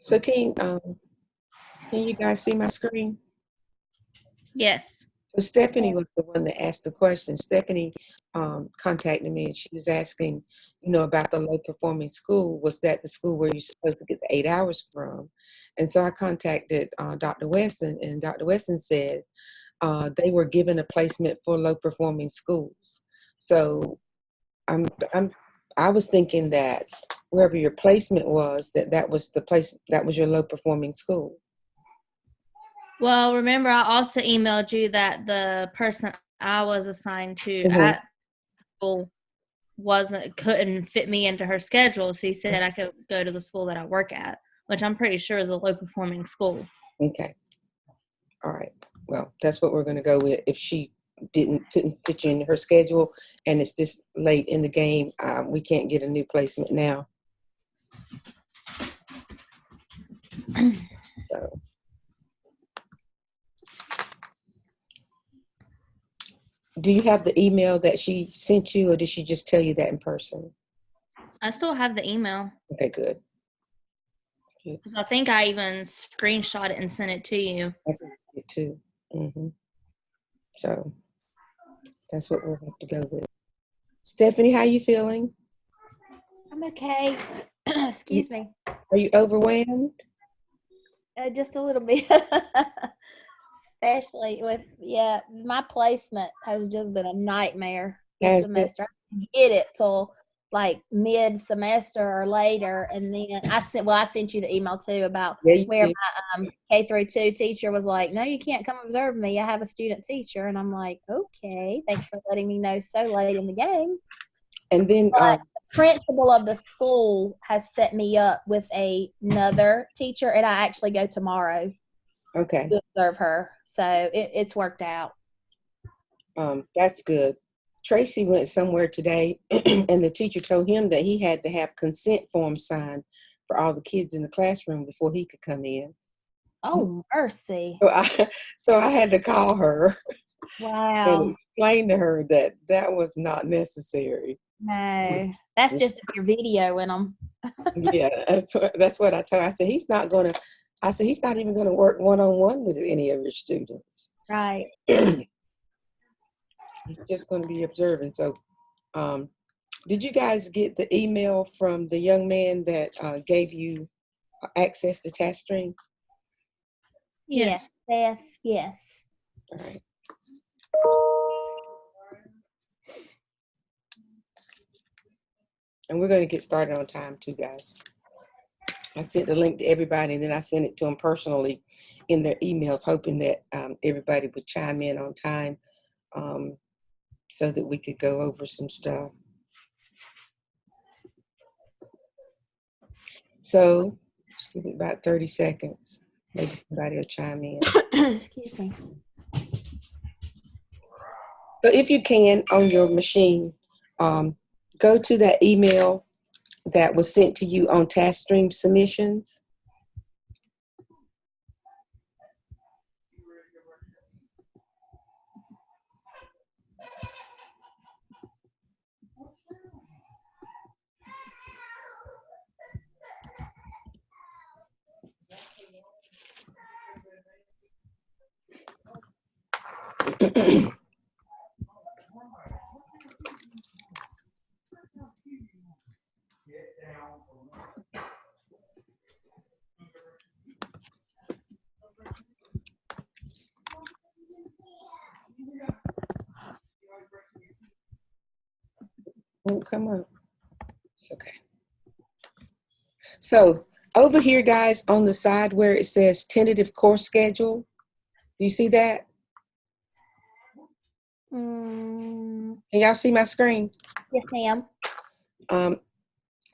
So can you guys see my screen? Yes. So Stephanie was the one that asked the question. Stephanie contacted me and she was asking, about the low performing school. Was that the school where you're supposed to get the 8 hours from? And so I contacted Dr. Weston, and Dr. Weston said they were given a placement for low performing schools. So I was thinking that wherever your placement was, that was the place, that was your low performing school. Well, remember, I also emailed you that the person I was assigned to at school couldn't fit me into her schedule. So he said I could go to the school that I work at, which I'm pretty sure is a low performing school. Okay. All right. Well, that's what we're going to go with. If she couldn't fit you in her schedule and it's this late in the game, we can't get a new placement now. So. Do you have the email that she sent you, or did she just tell you that in person? I still have the email. Okay, good. Because I think I even screenshot it and sent it to you. I can see it too. Mm-hmm. So that's what we'll have to go with. Stephanie, how you feeling? I'm okay. Excuse me. Are you overwhelmed? Just a little bit. Especially with, my placement has just been a nightmare this semester. I didn't get it till like mid-semester or later, and then I sent you the email too about where my K-2 teacher was like, no, you can't come observe me. I have a student teacher, and I'm like, okay, thanks for letting me know so late in the game. And then the principal of the school has set me up with another teacher, and I actually go tomorrow. Okay. To observe her, so it's worked out. That's good. Tracy went somewhere today, and the teacher told him that he had to have consent forms signed for all the kids in the classroom before he could come in. Oh, mercy. So I had to call her. Wow. And explain to her that was not necessary. No, that's just if you're videoing them. Yeah, that's what I told her. I said, he's not even going to work one-on-one with any of your students. Right. He's just going to be observing. So, did you guys get the email from the young man that gave you access to TaskStream? Yes. Beth, yes. All right. And we're going to get started on time too, guys. I sent the link to everybody, and then I sent it to them personally in their emails, hoping that everybody would chime in on time so that we could go over some stuff. So just give it about 30 seconds. Maybe somebody will chime in. Excuse me. So if you can, on your machine, go to that email that was sent to you on TaskStream submissions. Won't come up. It's okay. So over here, guys, on the side where it says tentative course schedule, do you see that? Can y'all see my screen? Yes, ma'am.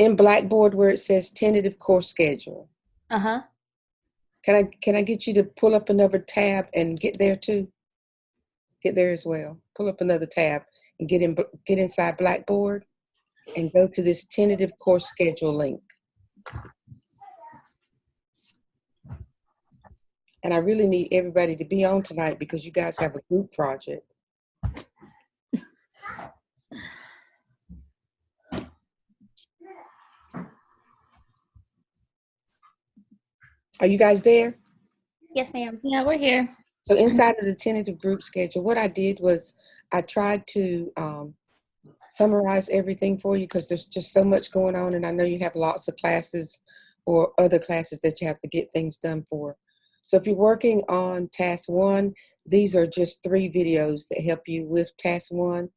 In Blackboard where it says tentative course schedule. Uh-huh. Can I get you to pull up another tab and get there too? Get there as well. Pull up another tab and get inside Blackboard and go to this tentative course schedule link. And I really need everybody to be on tonight because you guys have a group project. Are you guys there? Yes, ma'am. Yeah, we're here. So inside of the tentative group schedule, what I did was I tried to summarize everything for you because there's just so much going on, and I know you have lots of classes or other classes that you have to get things done for. So if you're working on task 1, these are just 3 videos that help you with task 1.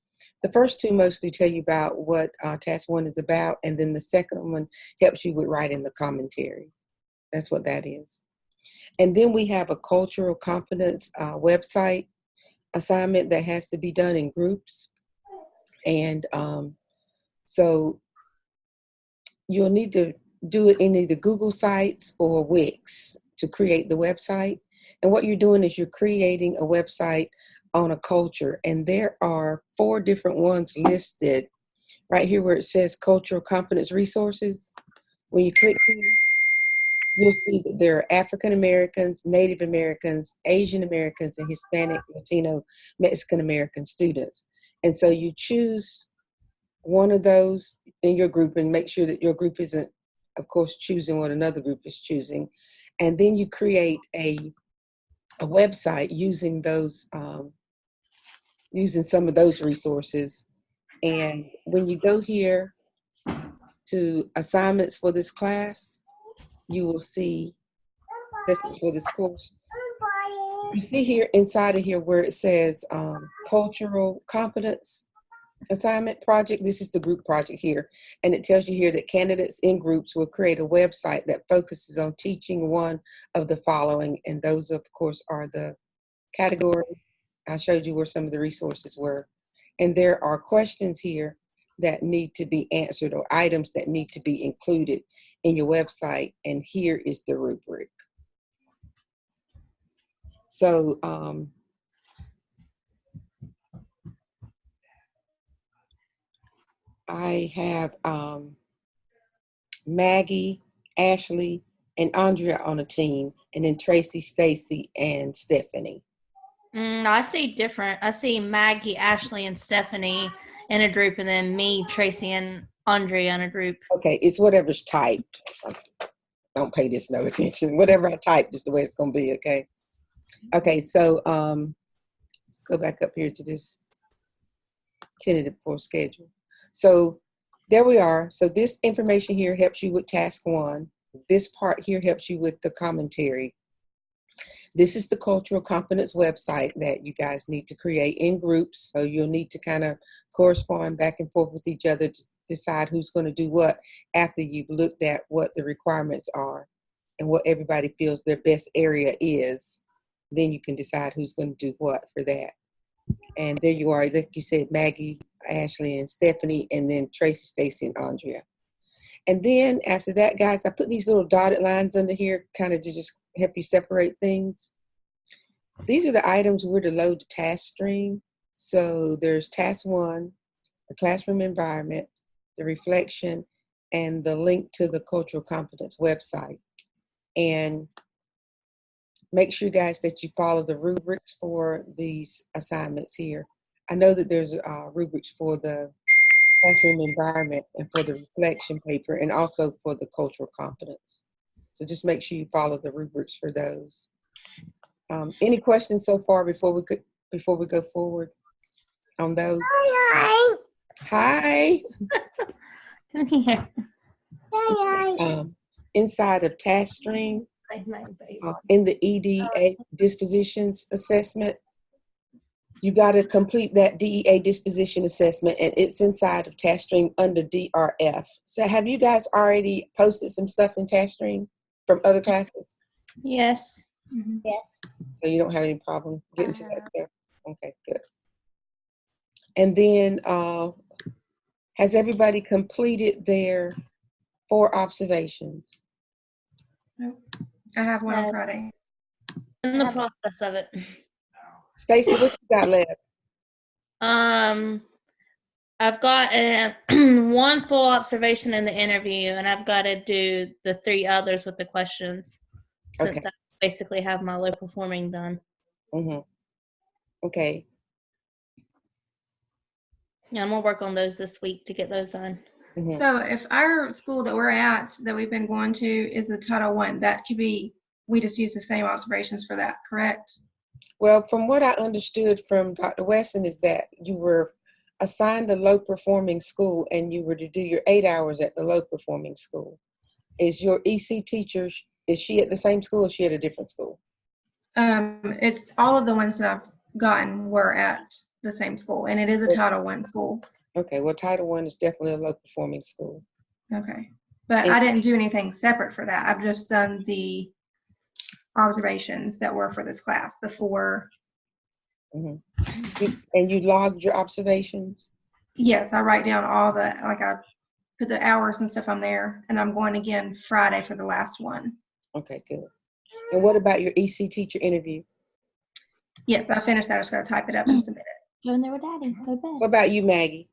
The first 2 mostly tell you about what task 1 is about, and then the second one helps you with writing the commentary. That's what that is. And then we have a cultural competence website assignment that has to be done in groups. And so you'll need to do it in either Google Sites or Wix to create the website. And what you're doing is you're creating a website on a culture. And there are 4 different ones listed right here where it says cultural competence resources. When you click here, you'll see that there are African Americans, Native Americans, Asian Americans, and Hispanic, Latino, Mexican American students. And so you choose one of those in your group and make sure that your group isn't, of course, choosing what another group is choosing. And then you create a website using those, using some of those resources. And when you go here to assignments for this class, you will see this is for this course. You see here inside of here where it says cultural competence assignment project. This is the group project here. And it tells you here that candidates in groups will create a website that focuses on teaching one of the following. And those, of course, are the categories. I showed you where some of the resources were. And there are questions here that need to be answered or items that need to be included in your website. And here is the rubric. So I have Maggie, Ashley, and Andrea on a team, and then Tracy, Stacy, and Stephanie. I see different. I see Maggie, Ashley, and Stephanie in a group, and then me, Tracy, and Andrea in a group. Okay, it's whatever's typed. Don't pay this no attention. Whatever I typed is the way it's going to be, okay? Okay, so let's go back up here to this tentative course schedule. So there we are. So this information here helps you with task 1. This part here helps you with the commentary. This is the cultural competence website that you guys need to create in groups. So you'll need to kind of correspond back and forth with each other to decide who's going to do what after you've looked at what the requirements are and what everybody feels their best area is. Then you can decide who's going to do what for that. And there you are, like you said, Maggie, Ashley, and Stephanie, and then Tracy, Stacy, and Andrea. And then after that, guys, I put these little dotted lines under here kind of to just help you separate things. These are the items we're to load the task stream. So there's task 1, the classroom environment, the reflection, and the link to the cultural competence website. And make sure, guys, that you follow the rubrics for these assignments here. I know that there's rubrics for the classroom environment and for the reflection paper and also for the cultural competence. So just make sure you follow the rubrics for those. Any questions so far before we go forward on those? Hi. Hi. Come here. Inside of task stream, in the EDA dispositions assessment, you got to complete that DEA disposition assessment, and it's inside of task stream under DRF. So have you guys already posted some stuff in task stream from other classes? Yes. Mm-hmm. Yes. So you don't have any problem getting to that stuff? Okay, good. And then has everybody completed their 4 observations? Nope. I have one on Friday. In the process of it. Stacy, what you got left? I've got one full observation in the interview, and I've got to do the 3 others with the questions since Okay. I basically have my low performing done. Mm-hmm. Okay. Yeah, I'm gonna work on those this week to get those done. Mm-hmm. So if our school that we're at, that we've been going to, is a Title I, that could be we just use the same observations for that, correct? Well, from what I understood from Dr. Weston is that you were assigned a low performing school and you were to do your 8 hours at the low performing school. Is your EC teacher, is she at the same school or is she at a different school? It's all of the ones that I've gotten were at the same school, and it is a Title I school. Okay, well, Title I is definitely a low performing school. Okay, but I didn't do anything separate for that. I've just done the observations that were for this class, the 4. And you logged your observations? Yes, I write down all the, like I put the hours and stuff on there, and I'm going again Friday for the last one. Okay, good. And what about your EC teacher interview? Yes, I finished that. I just got to type it up and submit it. Go in there with Daddy. Go to bed. What about you, Maggie?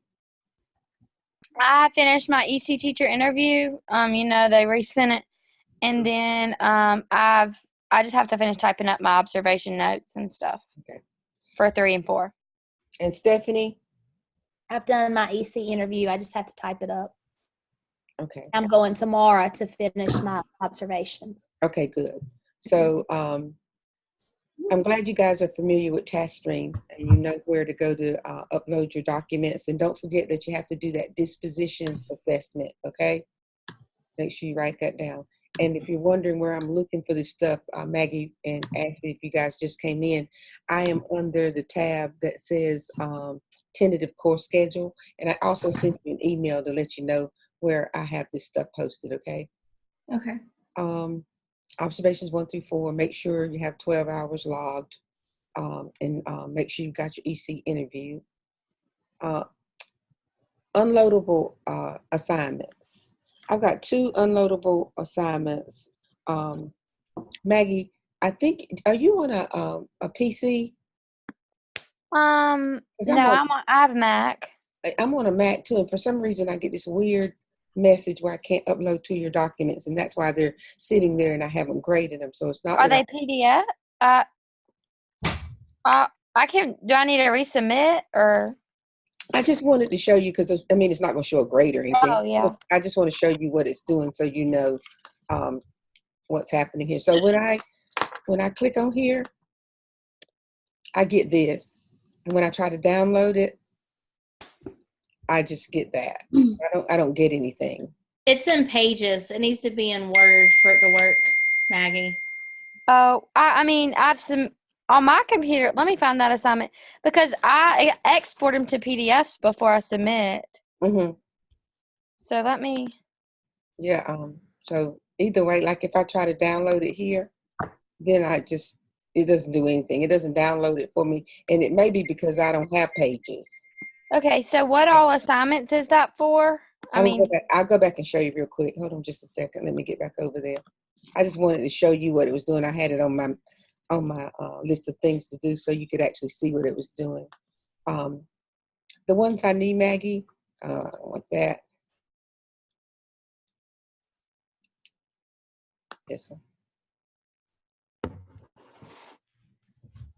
I finished my EC teacher interview. They resent it, and then I just have to finish typing up my observation notes and stuff. Okay. For 3 and 4. And Stephanie? I've done my EC interview. I just have to type it up. Okay. I'm going tomorrow to finish my observations. Okay, good. So I'm glad you guys are familiar with TaskStream and you know where to go to upload your documents. And don't forget that you have to do that dispositions assessment, okay? Make sure you write that down. And if you're wondering where I'm looking for this stuff, Maggie and Ashley, if you guys just came in, I am under the tab that says tentative course schedule. And I also sent you an email to let you know where I have this stuff posted, okay? Okay. Observations 1 through 4, make sure you have 12 hours logged, and make sure you got your EC interview. Unloadable assignments. I've got 2 unloadable assignments. Maggie, I think, are you on a PC? No, I have a Mac. I'm on a Mac too, and for some reason I get this weird message where I can't upload to your documents, and that's why they're sitting there and I haven't graded them. So it's not. Are they PDF? I can. Do I need to resubmit or? I just wanted to show you because I mean it's not going to show a grade or anything. Oh yeah. I just want to show you what it's doing so you know what's happening here. So when I click on here, I get this, and when I try to download it, I just get that. I don't get anything. It's in Pages. It needs to be in Word for it to work, Maggie. Oh, I mean, I've some on my computer. Let me find that assignment because I export them to PDFs before I submit. Mm-hmm. So let me. Yeah. So either way, like if I try to download it here, then it doesn't do anything. It doesn't download it for me, and it may be because I don't have Pages. Okay, so what all assignments is that for? I'll go back and show you real quick. Hold on just a second. Let me get back over there. I just wanted to show you what it was doing. I had it on my list of things to do so you could actually see what it was doing. The ones I need, Maggie, I want that. This one.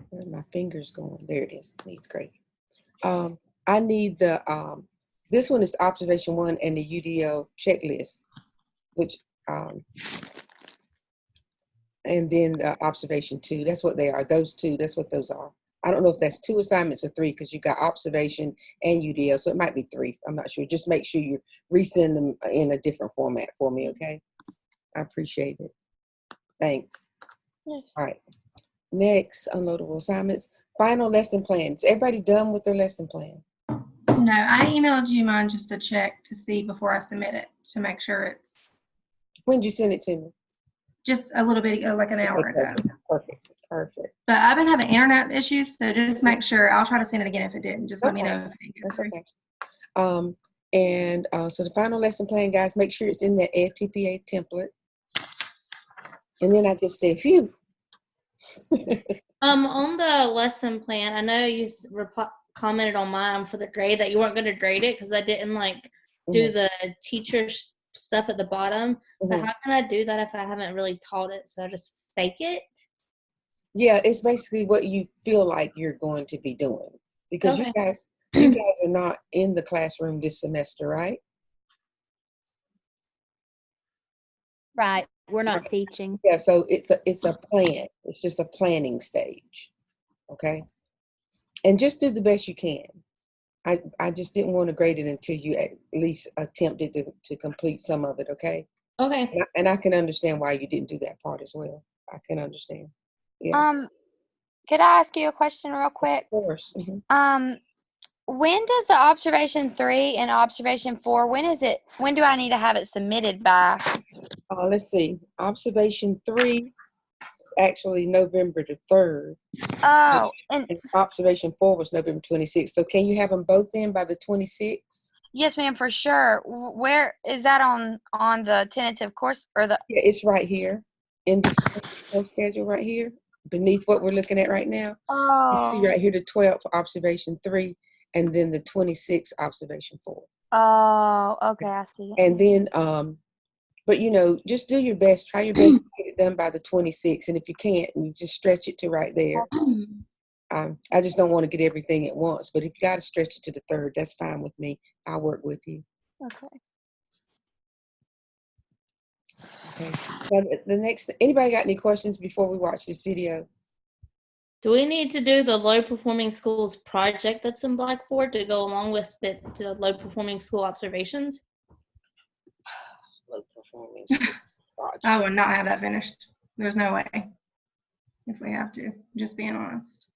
Where are my fingers going? There it is. It's great. I need the, this one is observation 1 and the UDO checklist, which, and then the observation 2. That's what they are. Those 2, that's what those are. I don't know if that's 2 assignments or 3 because you got observation and UDO, so it might be 3. I'm not sure. Just make sure you resend them in a different format for me, okay? I appreciate it. Thanks. Yes. All right. Next, unloadable assignments. Final lesson plans. Everybody done with their lesson plan? No, I emailed you mine just to check to see before I submit it to make sure it's. When did you send it to me? Just a little bit ago, like an hour ago. Perfect. But I've been having internet issues, so just make sure. I'll try to send it again if it didn't. Just let me know if it didn't get That's through. okay. So the final lesson plan, guys, make sure it's in the TPA template. And then I just say, phew. On the lesson plan, I know you commented on mine for the grade that you weren't going to grade it because I didn't do the teacher stuff at the bottom. But how can I do that if I haven't really taught it? So I just fake it? Yeah, it's basically what you feel like you're going to be doing because you guys are not in the classroom this semester, right? Right. we're not teaching. Yeah, so it's a plan. It's just a planning stage. Okay. And just do the best you can. I just didn't want to grade it until you at least attempted to complete some of it, okay? Okay. And I can understand why you didn't do that part as well. I can understand. Yeah. Could I ask you a question real quick? Of course. Mm-hmm. When does the observation 3 and observation 4, when do I need to have it submitted by? Let's see. Observation 3 is actually November the 3rd. Oh, And observation 4 was November 26th. So can you have them both in by the 26th? yes, ma'am, for sure. Where is that on the tentative course or the? Yeah, it's right here in the schedule right here beneath what we're looking at right now. You see right here the 12th observation 3 and then the 26th observation 4. Oh, okay, I see. And then but just do your best, try your best to get it done by the 26th, and if you can't, you just stretch it to right there. I just don't want to get everything at once, but if you got to stretch it to the 3rd, that's fine with me. I'll work with you. Okay. Okay. Now, the next, anybody got any questions before we watch this video? Do we need to do the low performing schools project that's in Blackboard to go along with the low performing school observations? Low performing school project. I would not have that finished. There's no way. If we have to, just being honest.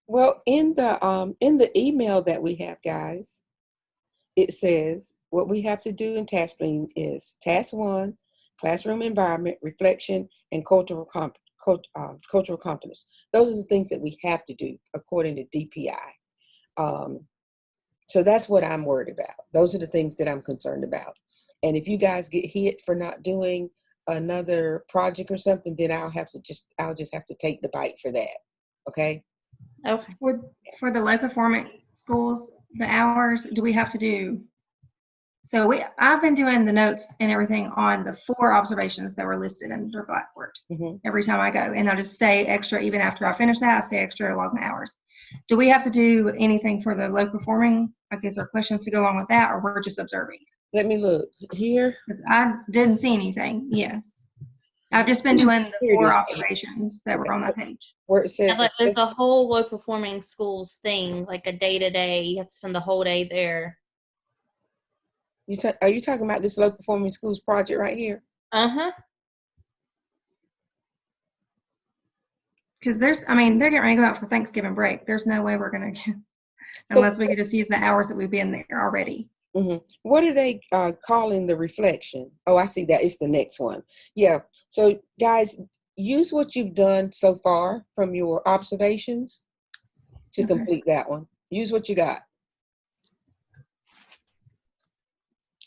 Well, in the email that we have, guys, it says what we have to do in task stream is task 1, classroom environment, reflection, and cultural competence. Those are the things that we have to do according to DPI. So that's what I'm worried about. Those are the things that I'm concerned about. And if you guys get hit for not doing another project or something, then I'll just have to take the bite for that. Okay. Okay. For the low performing schools, the hours, do we have to do? So I've been doing the notes and everything on the 4 observations that were listed under Blackboard every time I go, and I'll just stay extra even after I finish that. I stay extra along the hours. Do we have to do anything for the low performing? Like, is there questions to go along with that, or we're just observing? Let me look here. I didn't see anything. Yes, I've just been doing the 4 observations that were on that page. Where it says, like there's a whole low performing schools thing, like a day-to-day. You have to spend the whole day there. Are you talking about this low performing schools project right here? Because they're getting ready to go out for Thanksgiving break. There's no way we're going to, unless we could just use the hours that we've been there already. What are they calling the reflection? Oh, I see that. It's the next one. Yeah. So guys, use what you've done so far from your observations to complete that one. Use what you got.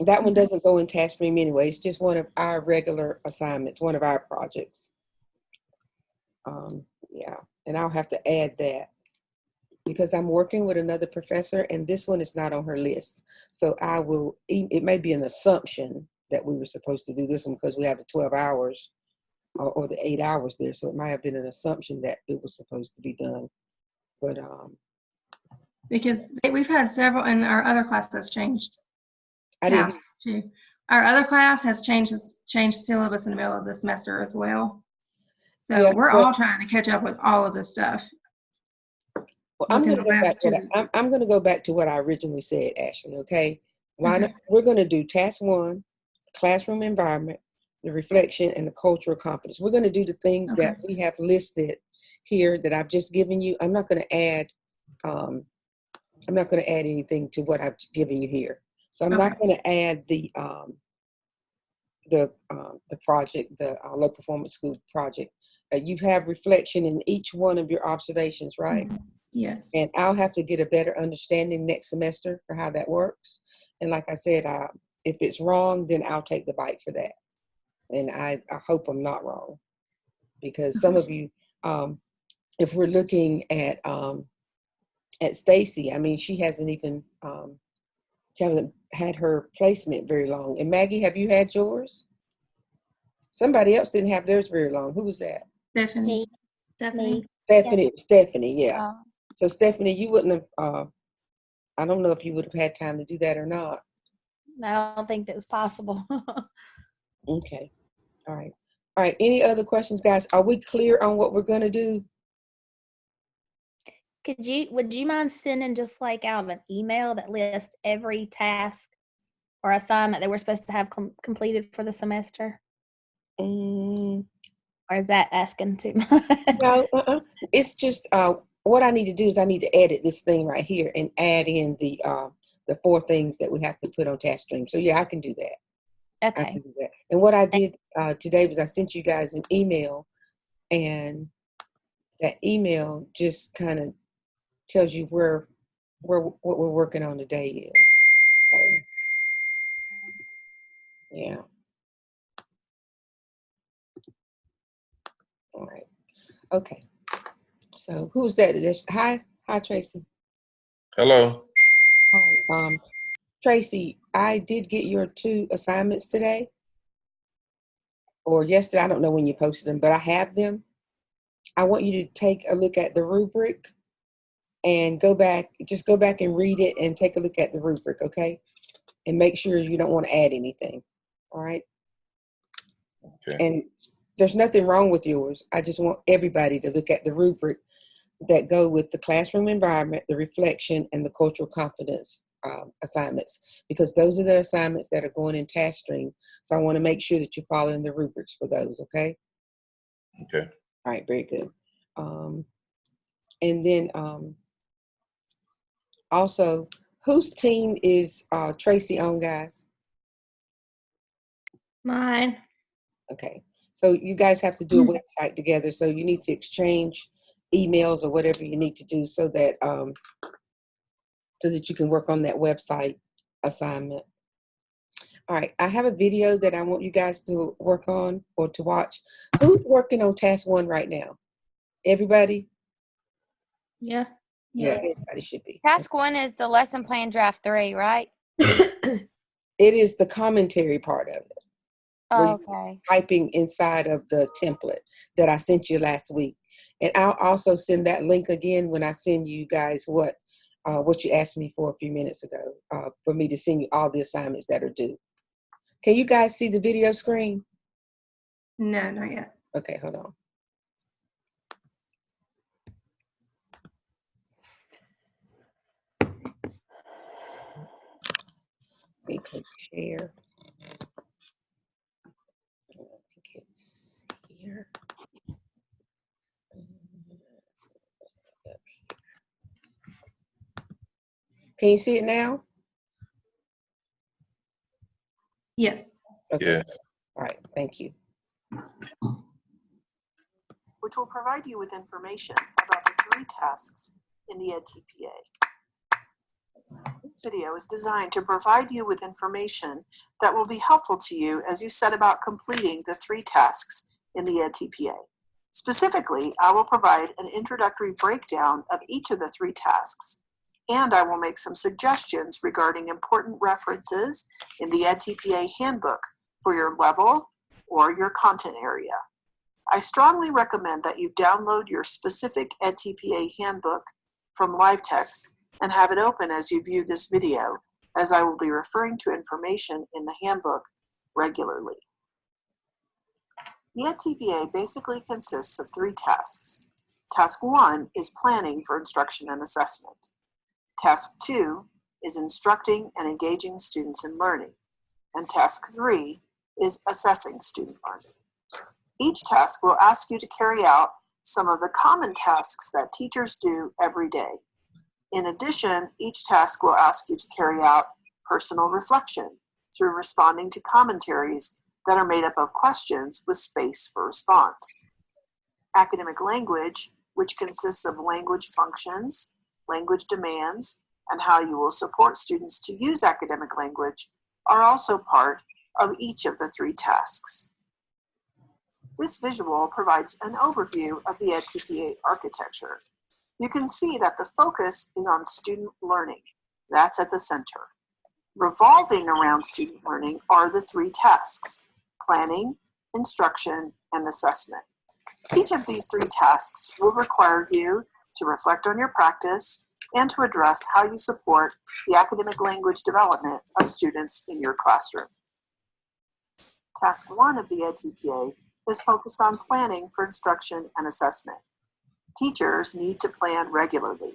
That one doesn't go in task stream anyway. It's just one of our regular assignments, one of our projects. Yeah, and I'll have to add that because I'm working with another professor and this one is not on her list. So I will, it may be an assumption that we were supposed to do this one because we have the 12 hours or the 8 hours there. So it might have been an assumption that it was supposed to be done. But because we've had several, and our other class has changed. I didn't. Too. Our other class has changed syllabus in the middle of the semester as well. So yeah, we're all trying to catch up with all of this stuff. Well, I'm going to go back to what I originally said, Ashley. Okay, why not? We're going to do task 1, classroom environment, the reflection, and the cultural competence. We're going to do the things that we have listed here that I've just given you. I'm not going to add. I'm not going to add anything to what I've given you here. So I'm not going to add the project, the low performance school project. You have reflection in each one of your observations, right? Yes. And I'll have to get a better understanding next semester for how that works. And like I said, if it's wrong, then I'll take the bite for that. And I hope I'm not wrong, because some of you, if we're looking at Stacy, I mean, she hasn't even she hasn't had her placement very long. And Maggie, have you had yours? Somebody else didn't have theirs very long. Who was that? Stephanie. Stephanie, yeah. So Stephanie, you wouldn't have, I don't know if you would have had time to do that or not. I don't think that's possible. Okay. All right. All right, any other questions, guys? Are we clear on what we're gonna do? Would you mind sending just like out an email that lists every task or assignment that we're supposed to have completed for the semester? Or is that asking too much? No, it's just what I need to do is I need to edit this thing right here and add in the 4 things that we have to put on task stream. So yeah, I can do that. Okay. I can do that. And what I did today was I sent you guys an email, and that email just kind of tells you where what we're working on today is. Yeah. All right. Okay. So who's that? Hi, Tracy. Hello. Hi. Tracy, I did get your 2 assignments today or yesterday. I don't know when you posted them, but I have them. I want you to take a look at the rubric and go back and read it and take a look at the rubric, okay? And make sure you don't want to add anything, all right? Okay. And there's nothing wrong with yours. I just want everybody to look at the rubric that go with the classroom environment, the reflection, and the cultural competence assignments, because those are the assignments that are going in task stream. So I want to make sure that you're following the rubrics for those, okay? Okay. All right, very good. And then also, whose team is Tracy on, guys? Mine. Okay, so you guys have to do a website together, so you need to exchange emails or whatever you need to do so that you can work on that website assignment. All right, I have a video that I want you guys to work on or to watch. Who's working on task 1 right now? Everybody? Yeah. Yeah, everybody should be. Task 1 is the lesson plan draft 3, right? It is the commentary part of it. Oh, okay. Typing inside of the template that I sent you last week. And I'll also send that link again when I send you guys what you asked me for a few minutes ago, for me to send you all the assignments that are due. Can you guys see the video screen? No, not yet. Okay, hold on. Let me click share. I think it's here. Can you see it now? Yes. Okay. Yes. All right, thank you. Which will provide you with information about the 3 tasks in the EdTPA. This video is designed to provide you with information that will be helpful to you as you set about completing the 3 tasks in the EdTPA. Specifically, I will provide an introductory breakdown of each of the 3 tasks, and I will make some suggestions regarding important references in the EdTPA handbook for your level or your content area. I strongly recommend that you download your specific EdTPA handbook from LiveText and have it open as you view this video, as I will be referring to information in the handbook regularly. The EdTPA basically consists of 3 tasks. Task 1 is planning for instruction and assessment. Task 2 is instructing and engaging students in learning. And task 3 is assessing student learning. Each task will ask you to carry out some of the common tasks that teachers do every day. In addition, each task will ask you to carry out personal reflection through responding to commentaries that are made up of questions with space for response. Academic language, which consists of language functions, language demands, and how you will support students to use academic language, are also part of each of the 3 tasks. This visual provides an overview of the EdTPA architecture. You can see that the focus is on student learning. That's at the center. Revolving around student learning are the 3 tasks: planning, instruction, and assessment. Each of these 3 tasks will require you to reflect on your practice and to address how you support the academic language development of students in your classroom. Task 1 of the EdTPA is focused on planning for instruction and assessment. Teachers need to plan regularly.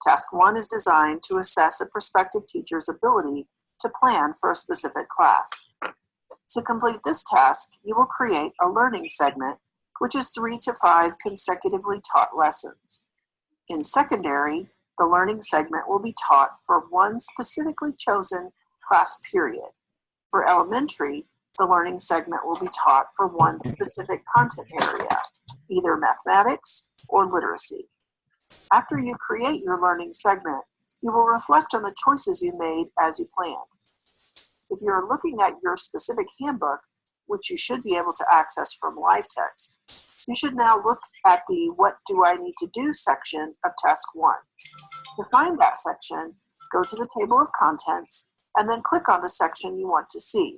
Task 1 is designed to assess a prospective teacher's ability to plan for a specific class. To complete this task, you will create a learning segment, which is 3 to 5 consecutively taught lessons. In secondary, the learning segment will be taught for one specifically chosen class period. For elementary, the learning segment will be taught for one specific content area, either mathematics or literacy. After you create your learning segment, you will reflect on the choices you made as you planned. If you're looking at your specific handbook, which you should be able to access from live text, you should now look at the What Do I Need to Do section of Task 1. To find that section, go to the table of contents and then click on the section you want to see.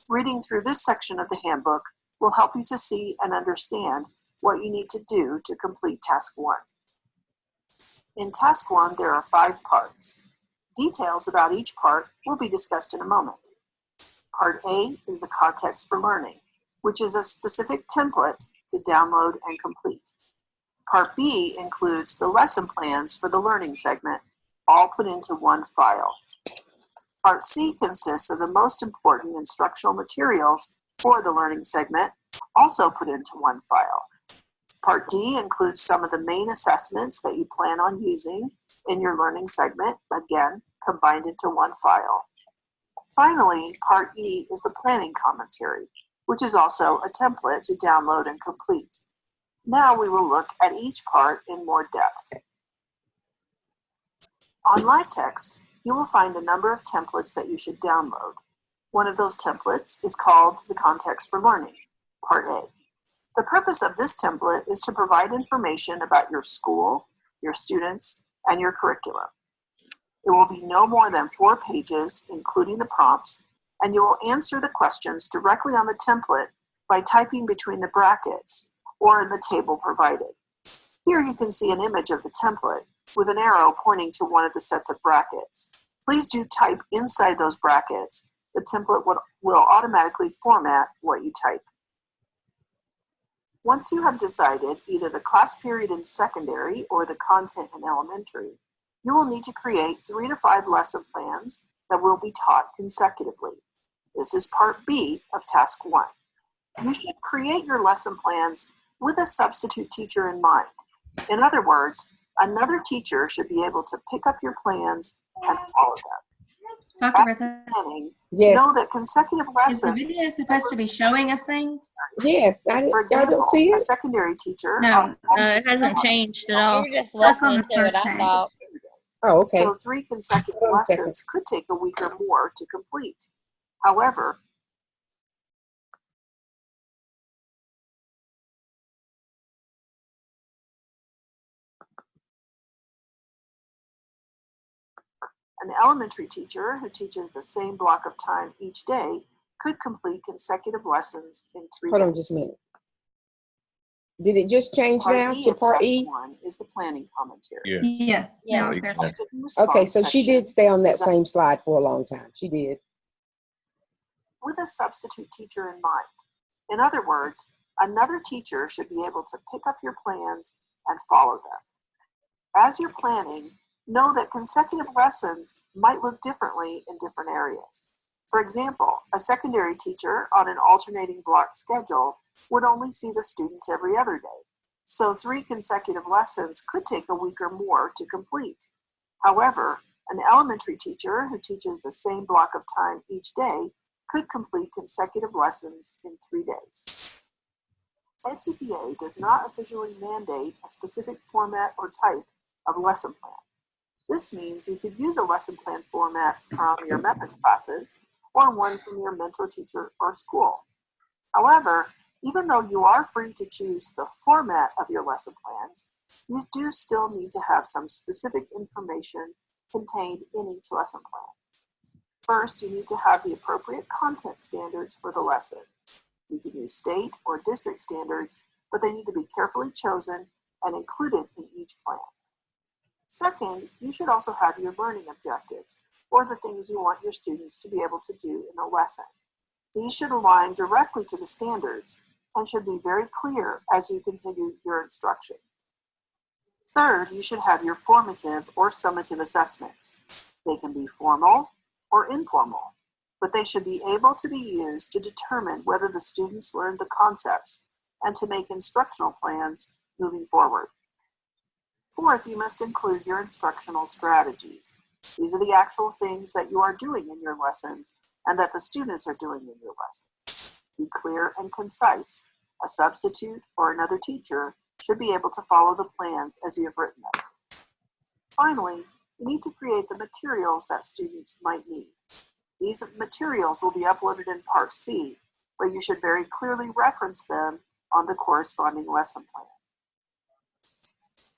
Reading through this section of the handbook will help you to see and understand what you need to do to complete Task 1. In Task 1, there are 5 parts. Details about each part will be discussed in a moment. Part A is the context for learning, which is a specific template to download and complete. Part B includes the lesson plans for the learning segment, all put into one file. Part C consists of the most important instructional materials for the learning segment, also put into one file. Part D includes some of the main assessments that you plan on using in your learning segment, again, combined into one file. Finally, Part E is the planning commentary, which is also a template to download and complete. Now we will look at each part in more depth. On live text, you will find a number of templates that you should download. One of those templates is called the Context for Learning, Part A. The purpose of this template is to provide information about your school, your students, and your curriculum. It will be no more than 4 pages, including the prompts, and you will answer the questions directly on the template by typing between the brackets or in the table provided. Here you can see an image of the template with an arrow pointing to one of the sets of brackets. Please do type inside those brackets. The template will automatically format what you type. Once you have decided either the class period in secondary or the content in elementary, you will need to create 3 to 5 lesson plans that will be taught consecutively. This is Part B of Task 1. You should create your lesson plans with a substitute teacher in mind. In other words, another teacher should be able to pick up your plans and follow them. Dr. Rissa, Yes. Know that consecutive is the lessons. video supposed to be showing us things? Yes. For Y'all example, don't see a it? secondary teacher. No. It hasn't changed at all. You're just That's on listening the to it, first I page. thought. Oh, okay. So 3 consecutive Hold on a second. lessons could take a week or more to complete. However, an elementary teacher who teaches the same block of time each day could complete consecutive lessons in 3 days. Hold on just a minute. Did it just change Part now E to of Part Task E? 1 is the planning commentary. Yeah. Yes. Yeah. Now it's there. Question and response Okay, so she did section stay on that is a- same slide for a long time. She did. with a substitute teacher in mind. In other words, another teacher should be able to pick up your plans and follow them. As you're planning, know that consecutive lessons might look differently in different areas. For example, a secondary teacher on an alternating block schedule would only see the students every other day. So 3 consecutive lessons could take a week or more to complete. However, an elementary teacher who teaches the same block of time each day could complete consecutive lessons in 3 days. NTPA does not officially mandate a specific format or type of lesson plan. This means you could use a lesson plan format from your methods classes or one from your mentor teacher or school. However, even though you are free to choose the format of your lesson plans, you do still need to have some specific information contained in each lesson plan. First, you need to have the appropriate content standards for the lesson. You can use state or district standards, but they need to be carefully chosen and included in each plan. Second, you should also have your learning objectives, or the things you want your students to be able to do in the lesson. These should align directly to the standards, and should be very clear as you continue your instruction. Third, you should have your formative or summative assessments. They can be formal or informal, but they should be able to be used to determine whether the students learned the concepts and to make instructional plans moving forward. Fourth, you must include your instructional strategies. These are the actual things that you are doing in your lessons and that the students are doing in your lessons. Be clear and concise. A substitute or another teacher should be able to follow the plans as you have written them. Finally, you need to create the materials that students might need. These materials will be uploaded in Part C, but you should very clearly reference them on the corresponding lesson plan.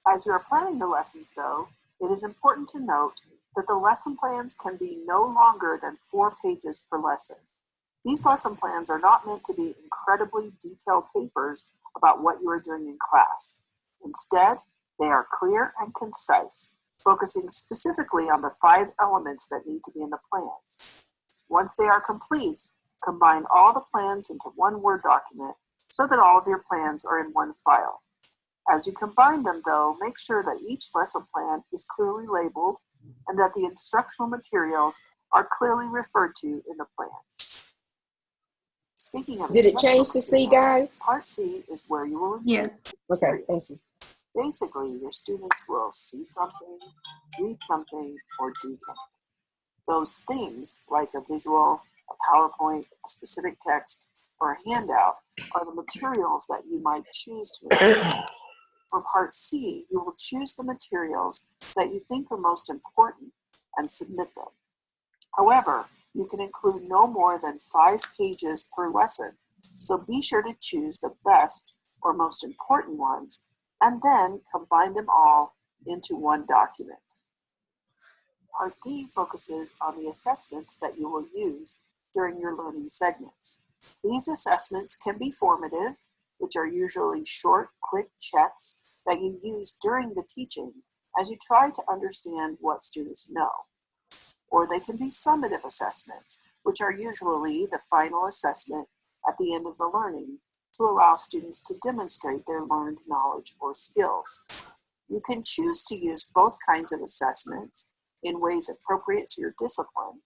As you are planning the lessons, though, it is important to note that the lesson plans can be no longer than 4 pages per lesson. These lesson plans are not meant to be incredibly detailed papers about what you are doing in class. Instead, they are clear and concise, focusing specifically on the 5 elements that need to be in the plans. Once they are complete, combine all the plans into one Word document so that all of your plans are in one file. As you combine them, though, make sure that each lesson plan is clearly labeled and that the instructional materials are clearly referred to in the plans. Speaking of Did it change to C, guys? Part C is where you will include Yes. Okay, thank you. Basically, your students will see something, read something, or do something. Those things, like a visual, a PowerPoint, a specific text, or a handout, are the materials that you might choose to include. For Part C, you will choose the materials that you think are most important and submit them. However, you can include no more than 5 pages per lesson, so be sure to choose the best or most important ones and then combine them all into one document. Part D focuses on the assessments that you will use during your learning segments. These assessments can be formative, which are usually short, quick checks that you use during the teaching as you try to understand what students know. Or they can be summative assessments, which are usually the final assessment at the end of the learning to allow students to demonstrate their learned knowledge or skills. You can choose to use both kinds of assessments in ways appropriate to your discipline,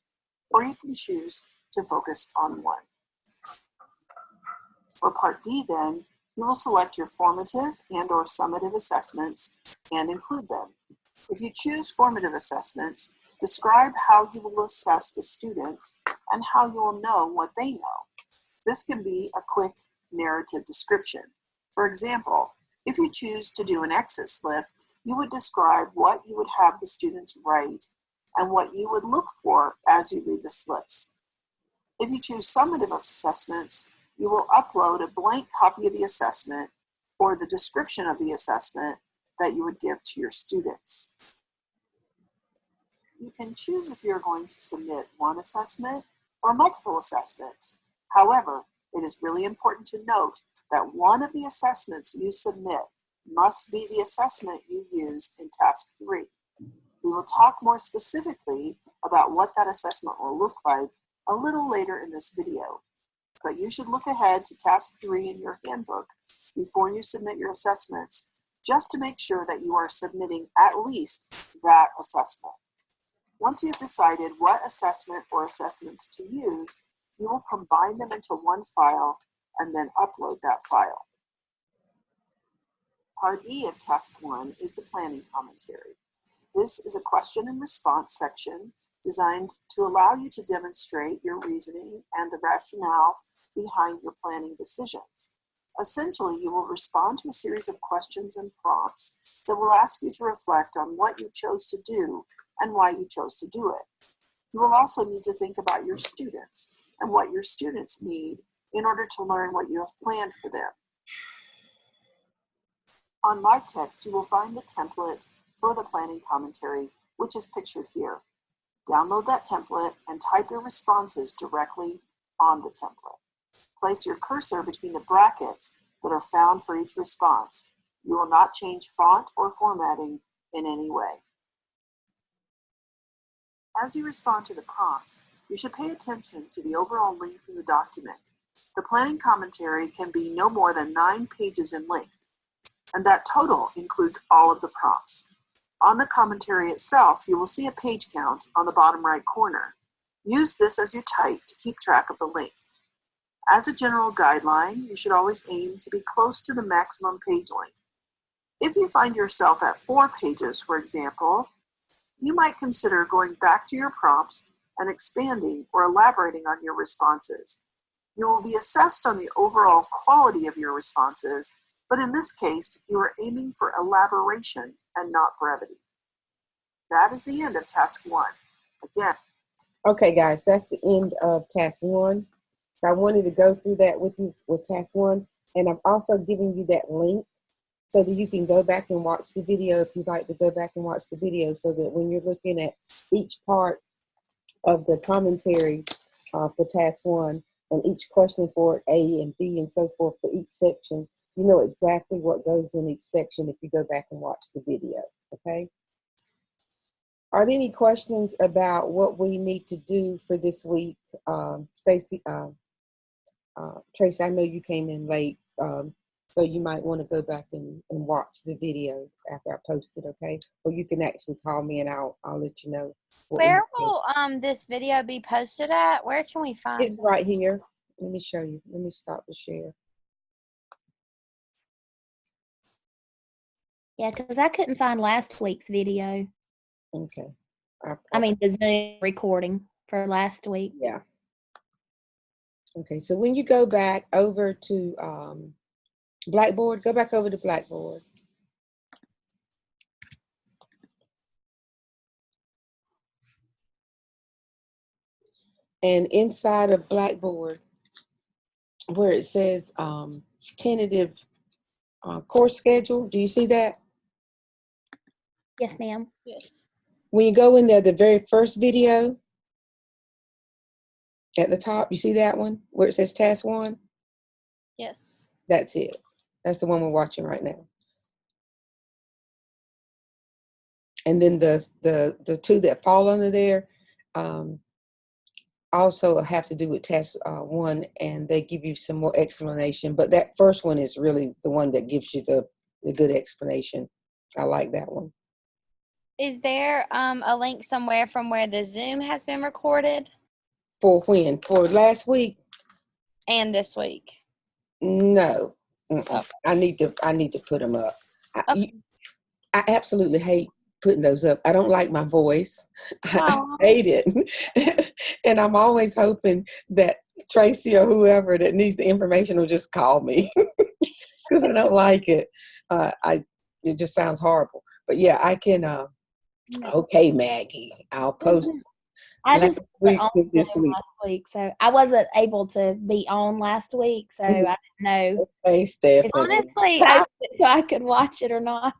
or you can choose to focus on one. For Part D, then, you will select your formative and/or summative assessments and include them. If you choose formative assessments, describe how you will assess the students and how you will know what they know. This can be a quick narrative description. For example, if you choose to do an exit slip, you would describe what you would have the students write and what you would look for as you read the slips. If you choose summative assessments, you will upload a blank copy of the assessment or the description of the assessment that you would give to your students. You can choose if you're going to submit one assessment or multiple assessments. However, it is really important to note that one of the assessments you submit must be the assessment you use in Task 3. We will talk more specifically about what that assessment will look like a little later in this video. But you should look ahead to Task 3 in your handbook before you submit your assessments, just to make sure that you are submitting at least that assessment. Once you've decided what assessment or assessments to use, you will combine them into one file and then upload that file. Part E of Task 1 is the planning commentary. This is a question and response section designed to allow you to demonstrate your reasoning and the rationale behind your planning decisions. Essentially, you will respond to a series of questions and prompts that will ask you to reflect on what you chose to do and why you chose to do it. You will also need to think about your students and what your students need in order to learn what you have planned for them. On LiveText, you will find the template for the planning commentary, which is pictured here. Download that template and type your responses directly on the template. Place your cursor between the brackets that are found for each response. You will not change font or formatting in any way. As you respond to the prompts, you should pay attention to the overall length of the document. The planning commentary can be no more than 9 pages in length, and that total includes all of the prompts. On the commentary itself, you will see a page count on the bottom right corner. Use this as you type to keep track of the length. As a general guideline, you should always aim to be close to the maximum page length. If you find yourself at 4 pages, for example, you might consider going back to your prompts and expanding or elaborating on your responses. You will be assessed on the overall quality of your responses, but in this case, you are aiming for elaboration and not brevity. That is the end of task 1. Again. Okay, guys, that's the end of task 1. So I wanted to go through that with you with task 1, and I'm also giving you that link so that you can go back and watch the video if you'd like to go back and watch the video, so that when you're looking at each part of the commentary for task 1 and each question for A and B and so forth for each section, you know exactly what goes in each section if you go back and watch the video, okay? Are there any questions about what we need to do for this week? Stacy, Tracy, I know you came in late, so you might want to go back and watch the video after I post it, okay? Or you can actually call me and I'll let you know. Where will this video be posted at? Where can we find it? It's right here. Let me show you. Let me stop the share. Yeah, because I couldn't find last week's video. Okay. I mean, the Zoom recording for last week. Yeah. Okay, so when you go back over to Blackboard, go back over to Blackboard. And inside of Blackboard, where it says tentative course schedule, do you see that? Yes, ma'am. Yes. When you go in there, the very first video at the top, you see that one where it says task 1? Yes. That's it. That's the one we're watching right now. And then the 2 that fall under there also have to do with task 1, and they give you some more explanation. But that first one is really the one that gives you the good explanation. I like that one. Is there a link somewhere from where the Zoom has been recorded? For when? For last week? And this week? No. Okay. I need to put them up. Okay. I absolutely hate putting those up. I don't like my voice. I hate it. And I'm always hoping that Tracy or whoever that needs the information will just call me because I don't like it. It just sounds horrible. But yeah, I can. Okay, Maggie, I'll post. I just week on this week. last week, so I wasn't able to be on last week, so I didn't know. Okay, Stephanie. Honestly, so I could watch it or not.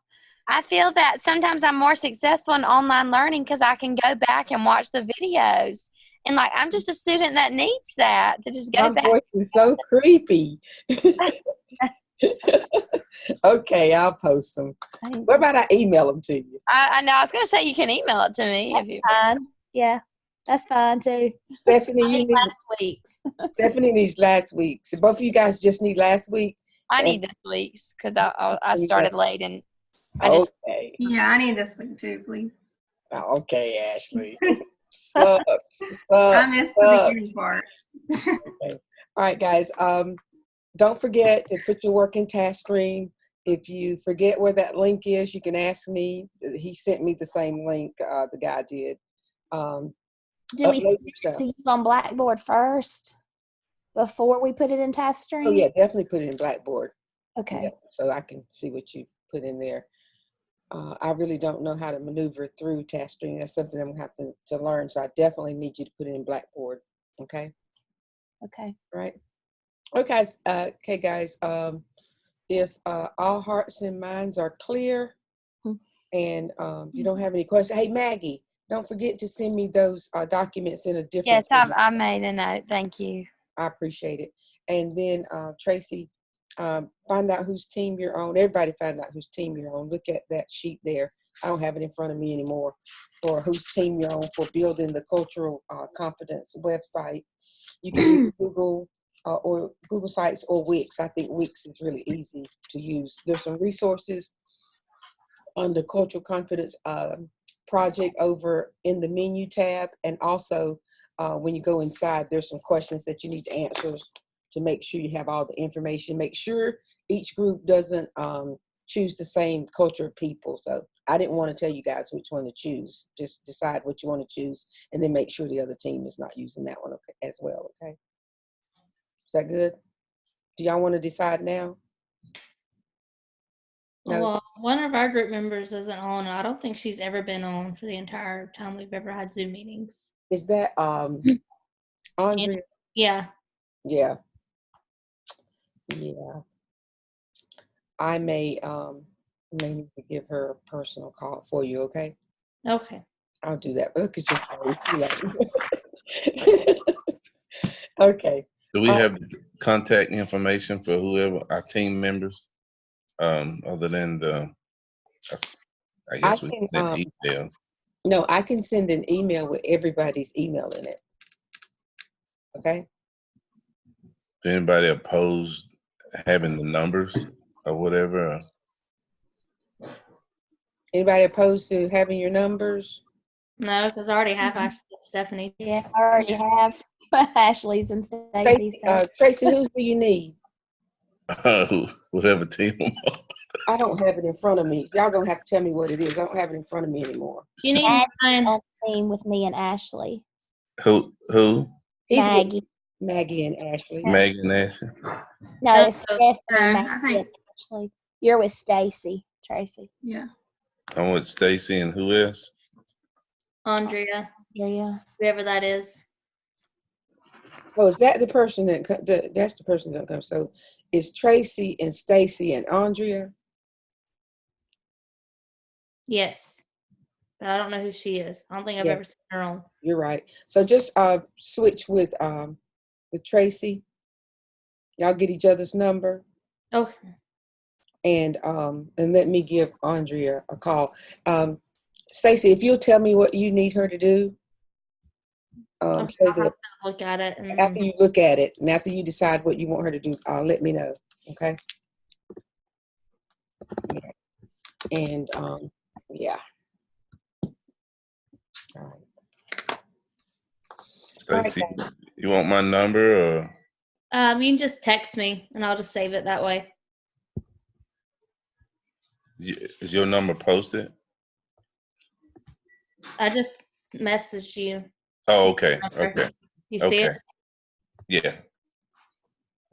I feel that sometimes I'm more successful in online learning because I can go back and watch the videos. And like, I'm just a student that needs that to just go My back. voice is so creepy. Okay, I'll post them. What about I email them to you? I know. I was going to say you can email it to me if you. Fine. Yeah, that's fine too. Stephanie, you need last week's. Stephanie needs last week's. So both of you guys just need last week. I need this week's because I started late and I just. Okay. Yeah, I need this week too, please. Okay, Ashley. Sucks. I missed the beginning part. Okay. All right, guys. Don't forget to put your work in task stream. If you forget where that link is, you can ask me. He sent me the same link, the guy did. Do we send it to you on Blackboard first before we put it in task stream? Oh yeah, definitely put it in Blackboard. Okay. Yeah, so I can see what you put in there. I really don't know how to maneuver through task stream. That's something I'm gonna have to learn. So I definitely need you to put it in Blackboard. Okay. Okay. Right. Okay. Okay, guys. If all hearts and minds are clear, and you don't have any questions, hey Maggie, don't forget to send me those documents in a different. Yes, I made a note. Thank you. I appreciate it. And then Tracy, find out whose team you're on. Everybody find out whose team you're on. Look at that sheet there. I don't have it in front of me anymore. For whose team you're on for building the cultural competence website. You can use Google or Google Sites or Wix. I think Wix is really easy to use. There's some resources on the Cultural Confidence project over in the menu tab. And also when you go inside, there's some questions that you need to answer to make sure you have all the information. Make sure each group doesn't choose the same culture of people. So I didn't want to tell you guys which one to choose. Just decide what you want to choose and then make sure the other team is not using that one as well, okay? Is that good? Do y'all want to decide now? No? Well, one of our group members isn't on. I don't think she's ever been on for the entire time we've ever had Zoom meetings. Is that Andrea? Yeah. Yeah. Yeah. I may need to give her a personal call for you, okay? Okay. I'll do that. Look at your face. Okay. Do we have contact information for whoever our team members? Other than I guess we can send emails. No, I can send an email with everybody's email in it. Okay. Is anybody opposed having the numbers or whatever? Anybody opposed to having your numbers? No, because I already have Stephanie's. Yeah, I already have Ashley's and Stacy's. Tracy, whose do you need? Whatever team. I don't have it in front of me. Y'all gonna have to tell me what it is. I don't have it in front of me anymore. You need on the team with me and Ashley. Who? Maggie. Maggie and Ashley. Maggie and Ashley. No, it's Stephanie, I Maggie, think- and Ashley. You're with Stacy, Tracy. Yeah. I'm with Stacy and who else? Andrea, Yeah. whoever that is. Oh, is that the person that's the person that comes? So it's Tracy and Stacy and Andrea. Yes. But I don't know who she is. I don't think I've ever seen her on. You're right. So just switch with Tracy. Y'all get each other's number. Okay. And let me give Andrea a call. Stacy, if you'll tell me what you need her to do. I'll So have to look at it. And after you look at it and after you decide what you want her to do, let me know. Okay. And yeah. All right. Stacy, you want my number or? you can just text me and I'll just save it that way. Is your number posted? I just messaged you. Oh, okay. Okay. You see it? Yeah.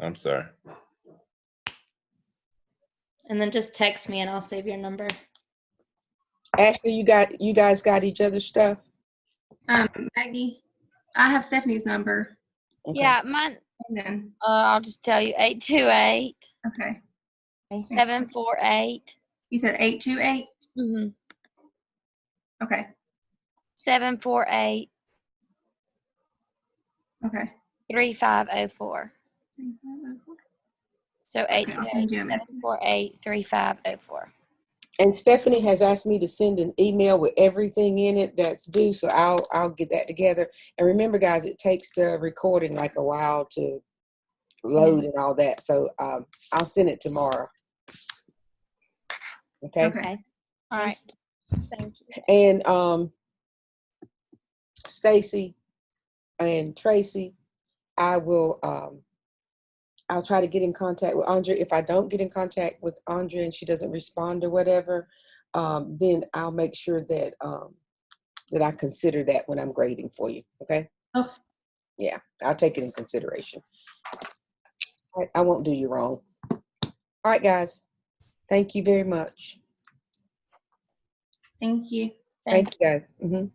I'm sorry. And then just text me and I'll save your number. Ashley, you guys got each other's stuff? Maggie, I have Stephanie's number. Okay. Yeah, mine. And then, I'll just tell you 828 okay. 748. You said 828? Mm-hmm. Okay. 748 Okay. 3504. So I'll send you a 828 message. 748 3504. And Stephanie has asked me to send an email with everything in it that's due, so I'll get that together. And remember, guys, it takes the recording like a while to load and all that. So I'll send it tomorrow. Okay. Okay. All right. Thank you. And Stacy and Tracy, I'll try to get in contact with Andrea. If I don't get in contact with Andrea and she doesn't respond or whatever, then I'll make sure that that I consider that when I'm grading for you. Okay. Okay. Yeah, I'll take it in consideration. I won't do you wrong. All right, guys. Thank you very much. Thank you. Thank you, guys. Mm-hmm.